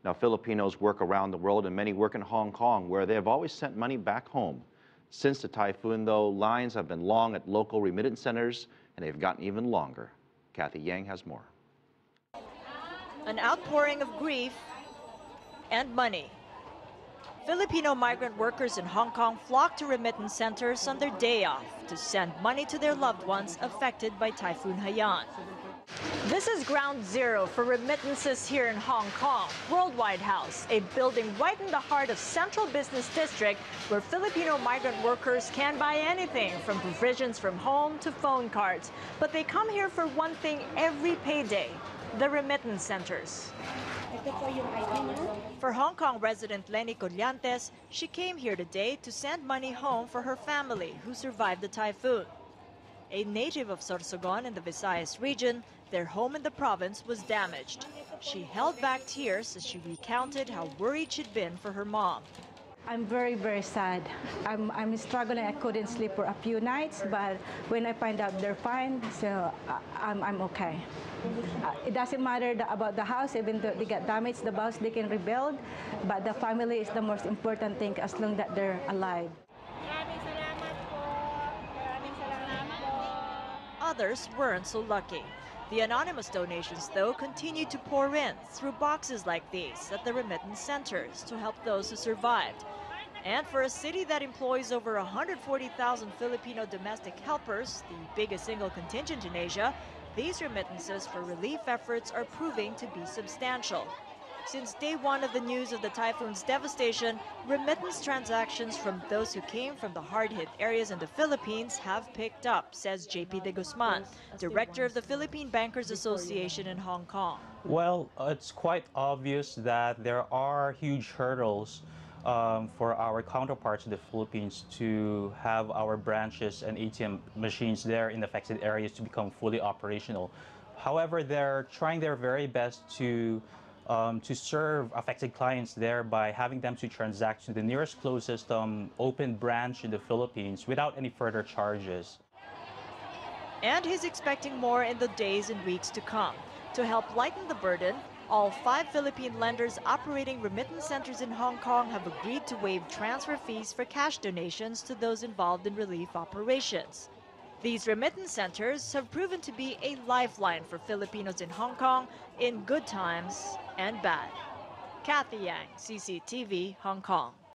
Now, Filipinos work around the world, and many work in Hong Kong, where they have always sent money back home. Since the typhoon, though, lines have been long at local remittance centers, and they've gotten even longer. Cathy Yang has more. An outpouring of grief and money. Filipino migrant workers in Hong Kong flock to remittance centers on their day off to send money to their loved ones affected by Typhoon Haiyan. This is ground zero for remittances here in Hong Kong, Worldwide House, a building right in the heart of Central Business District where Filipino migrant workers can buy anything from provisions from home to phone cards. But they come here for one thing every payday, the remittance centers. For Hong Kong resident Lenny Collantes, she came here today to send money home for her family who survived the typhoon. A native of Sorsogon in the Visayas region, their home in the province was damaged. She held back tears as she recounted how worried she'd been for her mom. I'm very, very sad. I'm struggling. I couldn't sleep for a few nights, but when I find out they're fine, so I'm okay. It doesn't matter about the house, even though they get damaged, the house they can rebuild, but the family is the most important thing as long as they're alive. Others weren't so lucky. The anonymous donations, though, continued to pour in through boxes like these at the remittance centers to help those who survived. And for a city that employs over 140,000 Filipino domestic helpers, the biggest single contingent in Asia, these remittances for relief efforts are proving to be substantial. Since day one of the news of the typhoon's devastation, remittance transactions from those who came from the hard-hit areas in the Philippines have picked up, says JP De Guzman, director of the Philippine Bankers Association in Hong Kong. Well, it's quite obvious that there are huge hurdles for our counterparts in the Philippines to have our branches and ATM machines there in affected areas to become fully operational. However, they're trying their very best to serve affected clients there by having them to transact to the nearest closest open branch in the Philippines without any further charges. And he's expecting more in the days and weeks to come. To help lighten the burden, all 5 Philippine lenders operating remittance centers in Hong Kong have agreed to waive transfer fees for cash donations to those involved in relief operations. These remittance centers have proven to be a lifeline for Filipinos in Hong Kong in good times and bad. Cathy Yang, CCTV, Hong Kong.